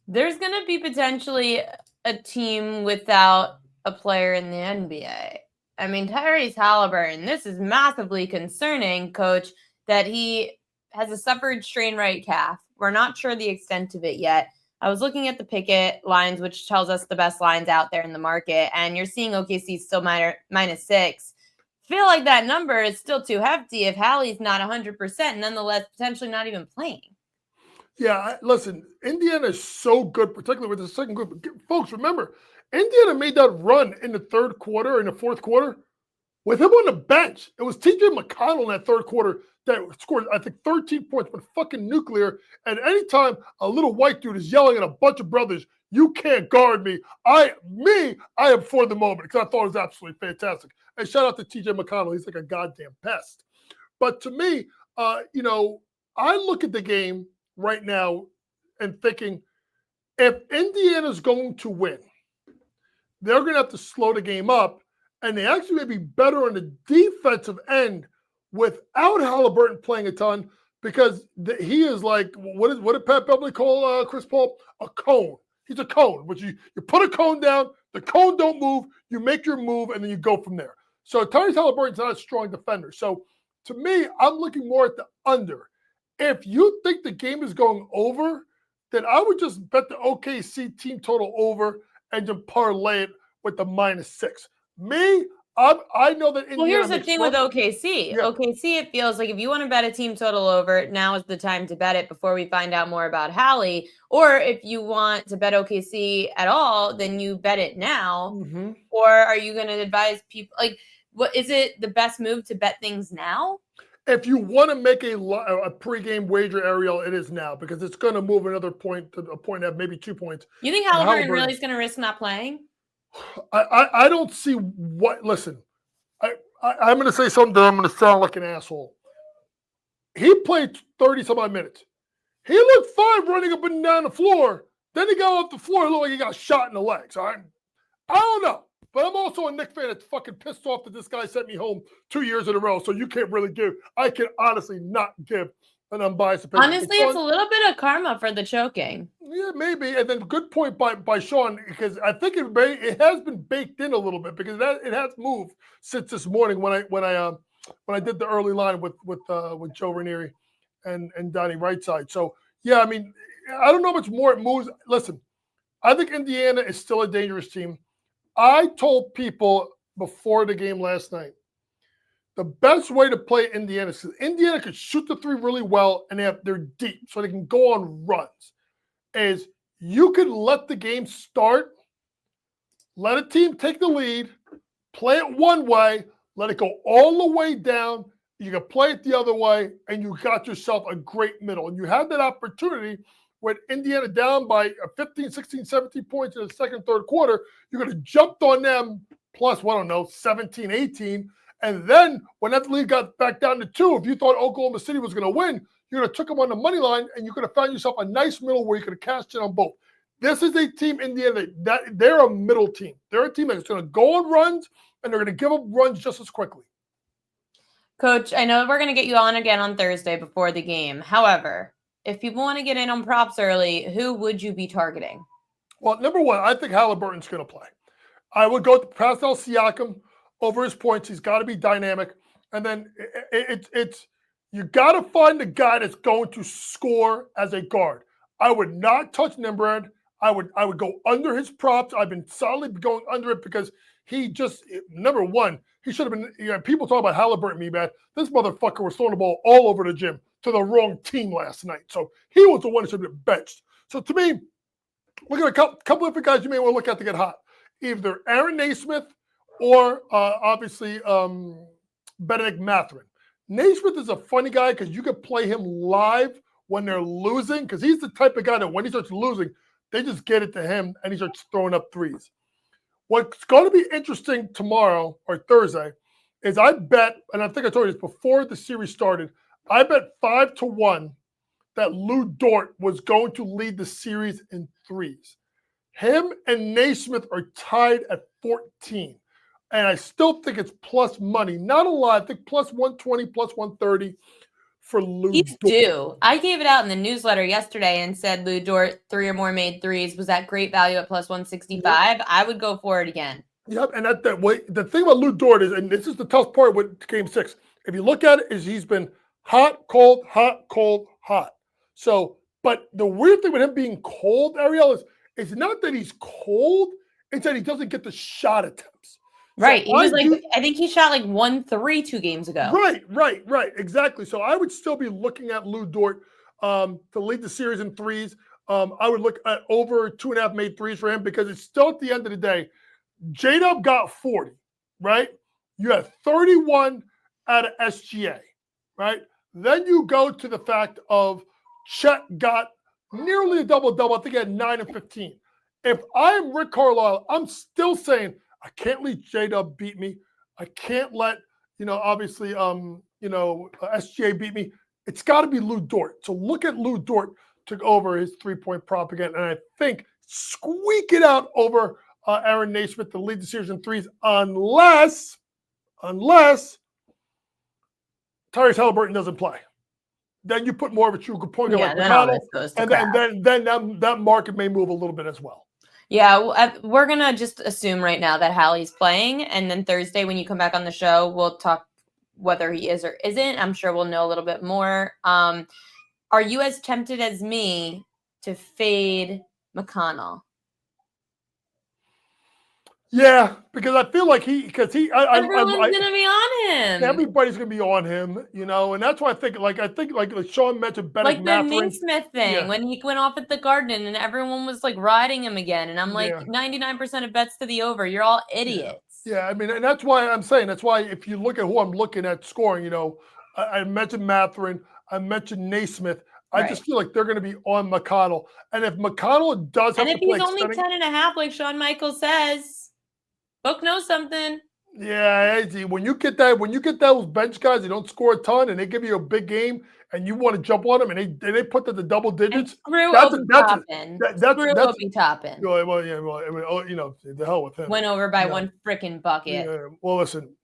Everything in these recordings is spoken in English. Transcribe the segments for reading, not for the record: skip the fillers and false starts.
There's going to be potentially a team without a player in the NBA. I mean, Tyrese Haliburton, this is massively concerning, coach, that he has a suffered strained right calf. We're not sure the extent of it yet. I was looking at the Pickett lines, which tells us the best lines out there in the market, and you're seeing OKC still -6. Feel like that number is still too hefty if Hallie's not 100%, nonetheless, potentially not even playing. Yeah, listen, Indiana is so good, particularly with the second group. Folks, remember, Indiana made that run in the third quarter, in the fourth quarter, with him on the bench. It was TJ McConnell in that third quarter that scored, I think, 13 points, but fucking nuclear. And anytime a little white dude is yelling at a bunch of brothers, you can't guard me. I am for the moment because I thought it was absolutely fantastic. And shout out to TJ McConnell. He's like a goddamn pest. But to me, I look at the game right now and thinking if Indiana's going to win, they're going to have to slow the game up, and they actually may be better on the defensive end without Haliburton playing a ton because he is like, what did Pat Beverly call Chris Paul? A cone. He's a cone, which you put a cone down, the cone don't move, you make your move, and then you go from there. So Tyrese Haliburton's not a strong defender. So to me, I'm looking more at the under. If you think the game is going over, then I would just bet the OKC team total over and just parlay it with the -6. Me, I know that Indiana. Well, here's the thing with OKC. Yeah. OKC, it feels like if you want to bet a team total over, now is the time to bet it before we find out more about Hallie. Or if you want to bet OKC at all, then you bet it now. Mm-hmm. Or are you going to advise people, like, what is it the best move to bet things now? If you want to make a pregame wager, Ariel, it is now because it's going to move another point to a point of maybe 2 points. You think Haliburton really is going to risk not playing? I don't see what. Listen, I'm going to say something that I'm going to sound like an asshole. He played 30 some odd minutes. He looked fine running up and down the floor. Then he got off the floor, it looked like he got shot in the legs. I don't know. But I'm also a Knicks fan that's fucking pissed off that this guy sent me home 2 years in a row. So you can't really give. I can honestly not give an unbiased opinion. Honestly, it's a little bit of karma for the choking. Yeah, maybe. And then good point by Sean, because I think it has been baked in a little bit because it has moved since this morning when I did the early line with Joe Ranieri and Donnie Rightside. So yeah, I mean, I don't know how much more it moves. Listen, I think Indiana is still a dangerous team. I told people before the game last night, the best way to play Indiana is Indiana can shoot the three really well and they're deep, so they can go on runs. Is you can let the game start, let a team take the lead, play it one way, let it go all the way down. You can play it the other way, and you got yourself a great middle. And you had that opportunity with Indiana down by 15, 16, 17 points in the second, third quarter. You're going to jump on them plus, 17, 18. And then when that lead got back down to 2, if you thought Oklahoma City was going to win, you could have took them on the money line, and you could have found yourself a nice middle where you could have cashed in on both. This is a team, Indiana, that they're a middle team. They're a team that's going to go on runs, and they're going to give up runs just as quickly. Coach, I know we're going to get you on again on Thursday before the game. However, if people want to get in on props early, who would you be targeting? Well, number one, I think Haliburton's going to play. I would go to Pascal Siakam over his points. He's got to be dynamic. And then it's you got to find the guy that's going to score as a guard. I would not touch Nimbrand. I would go under his props. I've been solidly going under it because he just, number one, he should have been, people talk about Haliburton, me bad. This motherfucker was throwing the ball all over the gym to the wrong team last night. So he was the one that should have been benched. So to me, look at a couple of different guys you may want to look at to get hot. Either Aaron Naismith or obviously Benedict Mathurin. Naismith is a funny guy because you could play him live when they're losing because he's the type of guy that when he starts losing, they just get it to him and he starts throwing up threes. What's going to be interesting tomorrow or Thursday is I bet, and I think I told you this before the series started, I bet 5-1 that Lou Dort was going to lead the series in threes. Him and Naismith are tied at 14. And I still think it's plus money. Not a lot. I think plus 120, plus 130 for Lou He's Dort. due. I gave it out in the newsletter yesterday and said Lou Dort 3 or more made threes was at great value at plus 165. Yep. I would go for it again. Yep, and the thing about Lou Dort is, and this is the tough part with Game 6, if you look at it, is he's been hot, cold, hot, cold, hot. So, but the weird thing with him being cold, Ariel, is it's not that he's cold, it's that he doesn't get the shot attempts. Right. So I think he shot like 1-3 2 games ago. Right. Exactly. So I would still be looking at Lou Dort to lead the series in threes. I would look at over 2.5 made threes for him because it's still at the end of the day. J-Dub got 40, right? You had 31 out of SGA, right? Then you go to the fact of Chet got nearly a double-double. I think he had 9 and 15. If I'm Rick Carlisle, I'm still saying I can't let J-Dub beat me. I can't let, obviously, SGA beat me. It's got to be Lou Dort. So look at Lou Dort took over his three-point prop again, and I think squeak it out over Aaron Naismith to lead the series in threes, unless Tyrese Haliburton doesn't play. Then you put more of a true point guard like McConnell, and then that market may move a little bit as well. Yeah, we're going to just assume right now that Hallie's playing, and then Thursday when you come back on the show, we'll talk whether he is or isn't. I'm sure we'll know a little bit more. Are you as tempted as me to fade McConnell? Yeah, because I feel like everyone's going to be on him. Everybody's going to be on him, and that's why I think like Sean mentioned Bennett like the Naismith thing when he went off at the Garden and everyone was like riding him again, and I'm like 99% of bets to the over. You're all idiots. Yeah, I mean, and that's why I'm saying that's why if you look at who I'm looking at scoring, I mentioned Mathurin, I mentioned Naismith. I just feel like they're going to be on McConnell, and if McConnell does have and if he's only 10.5, like Shawn Michaels says. Book knows something. Yeah, when you get those bench guys, they don't score a ton, and they give you a big game, and you want to jump on them, and they put to the double digits. That's Obi Toppin. Well, the hell with him. Went over by one freaking bucket. Yeah. Well, listen,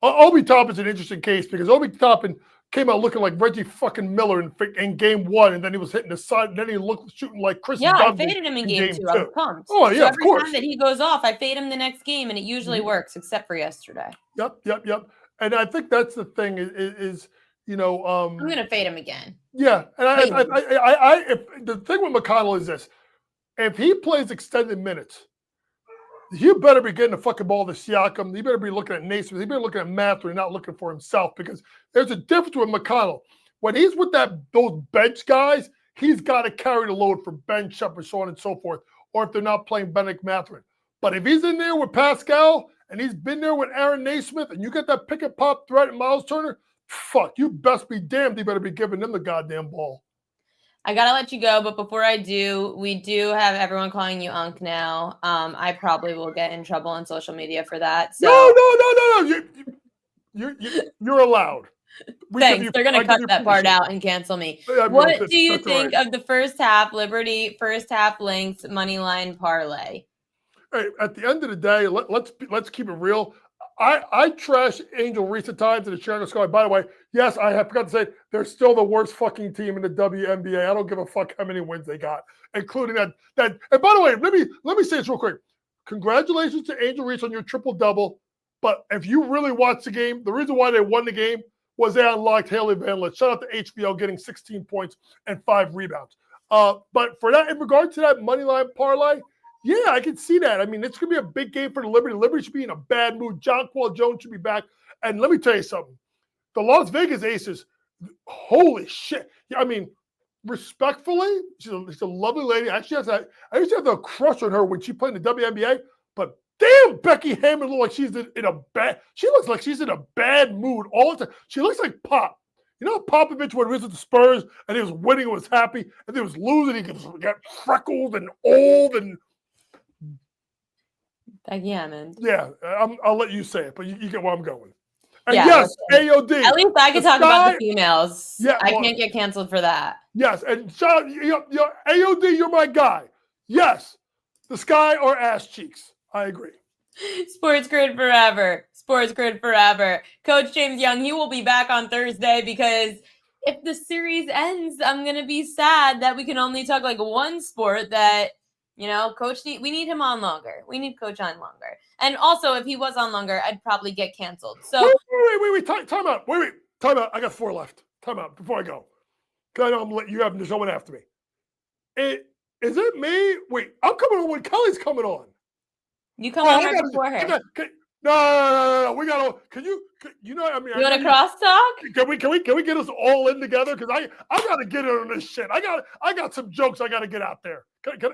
Obi Toppin's an interesting case because Obi Toppin came out looking like Reggie fucking Miller in game 1, and then he was hitting the side, and then he looked shooting like Chris. Yeah, I faded him in game 2. I was pumped. Oh yeah, so of course. Every time that he goes off, I fade him the next game, and it usually works, except for yesterday. Yep. And I think that's the thing is I'm gonna fade him again. Yeah, and if the thing with McConnell is this: if he plays extended minutes, you better be getting the fucking ball to Siakam. You better be looking at Naismith. You better be looking at Mathurin, not looking for himself, because there's a difference with McConnell. When he's with those bench guys, he's got to carry the load for Ben Shepard, so on and so forth, or if they're not playing Bennett Mathurin. But if he's in there with Pascal and he's been there with Aaron Naismith and you get that pick and pop threat and Miles Turner, fuck, you best be damned. You better be giving them the goddamn ball. I gotta let you go, but before I do, we do have everyone calling you Unc now. I probably will get in trouble on social media for that. So no. You're allowed. Thanks. They're gonna cut that part out and cancel me. What do you think of the first half Liberty first half Lynx money line parlay? Hey, at the end of the day, let's keep it real. I trash Angel recent times in the Chicago Sky. By the way, yes, I have forgot to say they're still the worst fucking team in the WNBA. I don't give a fuck how many wins they got, including that. And by the way, let me say this real quick. Congratulations to Angel Reese on your triple-double. But if you really watch the game, the reason why they won the game was they unlocked Haley Van Lith. Shout out to HBO getting 16 points and 5 rebounds. But for that, in regard to that money line parlay, yeah, I can see that. I mean, it's going to be a big game for the Liberty. Liberty should be in a bad mood. John Paul Jones should be back. And let me tell you something. The Las Vegas Aces, holy shit. I mean, respectfully, she's a lovely lady. I used to have a crush on her when she played in the WNBA. But damn, Becky Hammond looks like she looks like she's in a bad mood all the time. She looks like Pop. You know Popovich when he was at the Spurs and he was winning, was happy, and he was losing, he got freckled and old and yeah, I'll let you say it, but you get where I'm going. And yes, AOD. At least I can talk about the females. Yeah, I can't get canceled for that. Yes, and AOD, you're my guy. Yes, the sky or ass cheeks. I agree. Sports Grid forever. Sports Grid forever. Coach James Young, he will be back on Thursday because if the series ends, I'm going to be sad that we can only talk like one sport that, Coach, we need him on longer. We need Coach on longer. And also, if he was on longer, I'd probably get canceled. So wait. Time out. Wait. Time out. I got 4 left. Time out before I go. Because I know you have someone after me. Is it me? Wait, I'm coming on when Kelly's coming on. You come on right before her. No. We got to. Can you? You know? I mean, you want to crosstalk? Can we get us all in together? Because I got to get in on this shit. I got some jokes I got to get out there. Can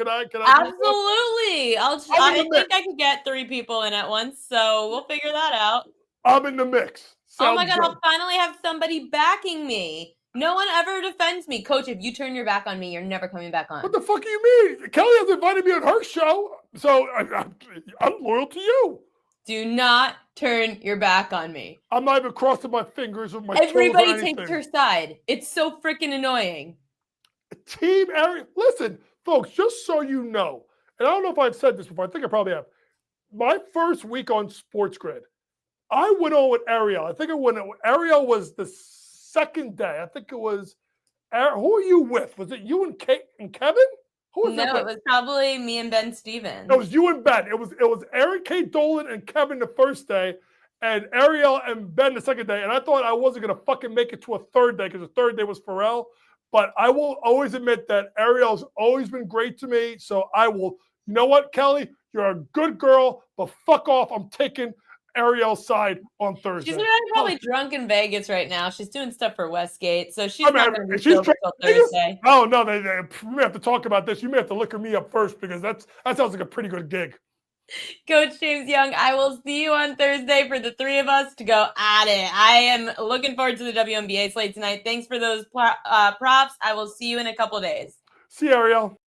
I? Absolutely. I think I could get 3 people in at once, so we'll figure that out. I'm in the mix. Oh my God, I'll finally have somebody backing me. No one ever defends me. Coach, if you turn your back on me, you're never coming back on. What the fuck do you mean? Kelly has invited me on her show, so I'm loyal to you. Do not turn your back on me. I'm not even crossing my fingers with my Everybody takes her side. It's so freaking annoying. Team Ariel. Listen, folks, just so you know, and I don't know if I've said this before. I think I probably have. My first week on Sports Grid, I went on with Ariel. I think Ariel was the second day. I think it was. Who are you with? Was it you and Kate and Kevin? Who was it was probably me and Ben Stevens. It was you and Ben. It was Eric, Kate Dolan, and Kevin the first day, and Ariel and Ben the second day. And I thought I wasn't gonna fucking make it to a third day because the third day was Pharrell. But I will always admit that Ariel's always been great to me. So I will. You know what, Kelly? You're a good girl, but fuck off. I'm taking Ariel's side on Thursday. She's probably drunk in Vegas right now. She's doing stuff for Westgate, so she's not going to be sober until Thursday. Oh no, we may have to talk about this. You may have to liquor me up first because that sounds like a pretty good gig. Coach James Young, I will see you on Thursday for the 3 of us to go at it. I am looking forward to the WNBA slate tonight. Thanks for those props. I will see you in a couple of days. See you, Ariel.